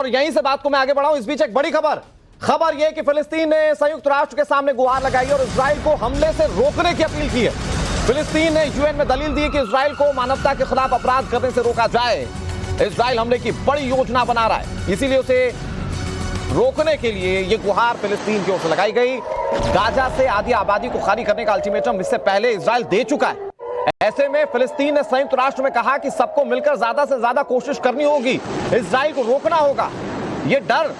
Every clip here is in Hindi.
और यहीं से बात को मैं आगे बढ़ाऊं, इस बीच एक बड़ी खबर यह कि फिलिस्तीन ने संयुक्त राष्ट्र के सामने गुहार लगाई और इजराइल को हमले से रोकने की अपील की है। फिलिस्तीन ने यूएन में दलील दी कि इजराइल को मानवता के खिलाफ अपराध करने से रोका जाए। इजराइल हमले की बड़ी योजना बना रहा है, इसीलिए उसे रोकने के लिए यह गुहार फिलिस्तीन की ओर से लगाई गई। गाजा से आधी आबादी को खाली करने का अल्टीमेटम इससे पहले इजराइल दे चुका है। ऐसे में फिलिस्तीन ने संयुक्त राष्ट्र में कहा कि सबको मिलकर ज्यादा से ज्यादा कोशिश करनी होगी, इजराइल को रोकना होगा। ये डर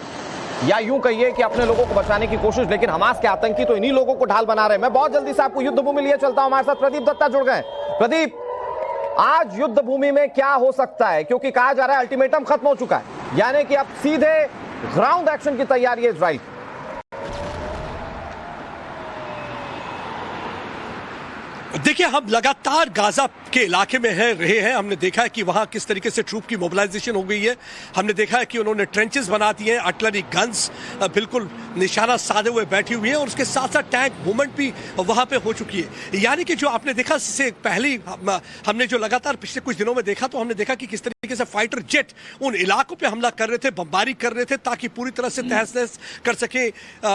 या यूं कहिए कि अपने लोगों को बचाने की कोशिश, लेकिन हमास के आतंकी तो इन्हीं लोगों को ढाल बना रहे हैं। मैं बहुत जल्दी से आपको युद्ध भूमि लिए चलता हूं, हमारे साथ प्रदीप दत्ता जुड़ गए। प्रदीप, आज युद्ध भूमि में क्या हो सकता है, क्योंकि कहा जा रहा है अल्टीमेटम खत्म हो चुका है, यानी कि अब सीधे ग्राउंड एक्शन की तैयारी है इजराइल। देखिए, हम लगातार गाजा के इलाके में रहे हैं। हमने देखा है कि वहां किस तरीके से ट्रूप की मोबिलाइजेशन हो गई है। हमने देखा है कि उन्होंने ट्रेंचेस बना दिए हैं, आर्टिलरी गन्स बिल्कुल निशाना साधे हुए बैठी हुई है, और उसके साथ साथ टैंक मूवमेंट भी वहां पे हो चुकी है। यानी कि जो आपने देखा इससे पहले हमने जो लगातार पिछले कुछ दिनों में देखा, तो हमने देखा कि किस तरीके से फाइटर जेट उन इलाकों पे हमला कर रहे थे, बमबारी कर रहे थे, ताकि पूरी तरह से तहस नहस कर सके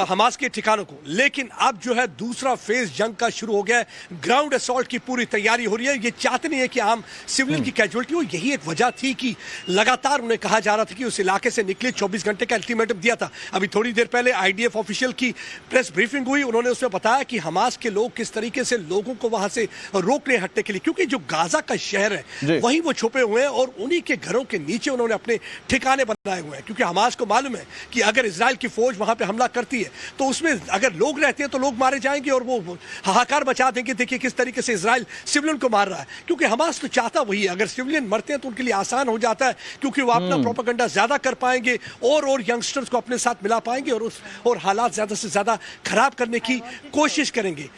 हमास के ठिकानों को। लेकिन अब जो है दूसरा फेज जंग का शुरू हो गया है। ग्राउंड असॉल्ट की पूरी तैयारी हो रही है। ये चाहते नहीं है कि आम सिविलियन की कैजुअलिटी हो। यही एक वजह थी कि लगातार उन्हें कहा जा रहा था कि उस इलाके से निकले। 24 घंटे का अल्टीमेटम दिया था। अभी थोड़ी देर पहले आईडीएफ ऑफिशियल की प्रेस ब्रीफिंग हुई, उन्होंने उसमें बताया कि हमास के लोग किस तरीके से लोगों को वहां से रोकने हटने के लिए, क्योंकि जो गाजा का शहर है वहीं वो छुपे हुए हैं और उन्हीं के घरों के नीचे उन्होंने अपने ठिकाने बनाए हुए हैं। क्योंकि हमास को मालूम है कि अगर इजराइल की फौज वहां पर हमला करती है तो उसमें अगर लोग रहते हैं तो लोग मारे जाएंगे और वो हाहाकार मचा देंगे। देखिए किस तरीके से इजराइल सिविलियन को मार रहा है, क्योंकि हमास तो चाहता वही है। अगर सिविलियन मरते हैं तो उनके लिए आसान हो जाता है, क्योंकि वो अपना प्रोपेगेंडा ज्यादा कर पाएंगे और यंगस्टर्स को अपने साथ मिला पाएंगे और हालात ज्यादा से ज्यादा खराब करने की कोशिश करेंगे।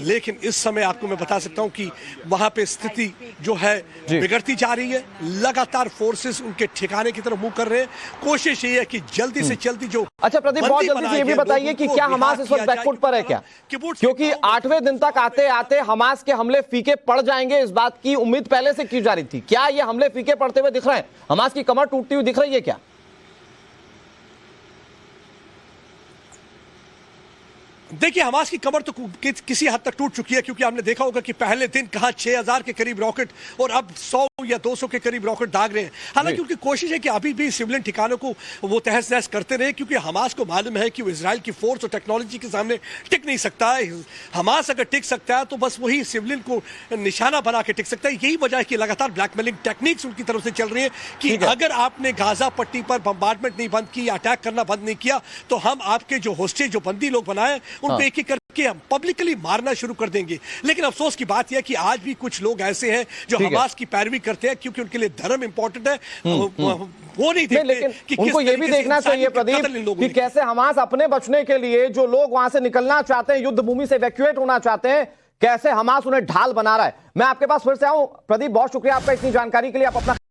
लेकिन इस समय आपको मैं बता सकता हूं कि वहां पे स्थिति जो है बिगड़ती जा रही है। लगातार फोर्सेस उनके ठिकाने की तरफ मुंह कर रहे हैं। कोशिश ये है कि जल्दी से जल्दी जो अच्छा प्रदीप, बहुत जल्दी से ये भी बताइए कि क्या हमास इस वक्त बैकफुट पर है क्या, क्योंकि 8वें दिन तक आते आते हमास के हमले फीके पड़ जाएंगे, इस बात की उम्मीद पहले से की जा रही थी। क्या ये हमले फीके पड़ते हुए दिख रहे हैं? हमास की कमर टूटती हुई दिख रही है क्या? देखिए, हमास की कमर तो किसी हद तक टूट चुकी है, क्योंकि हमने देखा होगा कि पहले दिन कहा 6000 के करीब रॉकेट और अब 100 या 200 के करीब रॉकेट दाग रहे हैं। हालांकि उनकी कोशिश है कि अभी भी सिविलियन ठिकानों को वो तहस नहस करते रहे, क्योंकि हमास को मालूम है कि वो इजराइल की फोर्स और टेक्नोलॉजी के सामने टिक नहीं सकता है। हमास अगर टिक सकता है तो बस वही सिविलियन को निशाना बना के टिक सकता है। यही वजह है कि लगातार ब्लैकमेलिंग टेक्निक्स उनकी तरफ से चल रही है कि अगर आपने गाजा पट्टी पर बम्बार्डमेंट नहीं बंद की, अटैक करना बंद नहीं किया, तो हम आपके जो होस्टेज जो बंदी लोग बनाए उनको एक एक करके हम पब्लिकली मारना शुरू कर देंगे। लेकिन अफसोस की बात यह कि आज भी कुछ लोग ऐसे हैं जो हमास की पैरवी करते हैं, क्योंकि उनके लिए धर्म इंपॉर्टेंट है। वो नहीं देखते, लेकिन कि उनको ये भी देखना चाहिए प्रदीप कि कैसे हमास अपने बचने के लिए जो लोग वहां से निकलना चाहते हैं, युद्ध भूमि से इवैक्यूएट होना चाहते हैं, कैसे हमास उन्हें ढाल बना रहा है। मैं आपके पास फिर से आऊं प्रदीप, बहुत शुक्रिया आपका इतनी जानकारी के लिए। आप अपना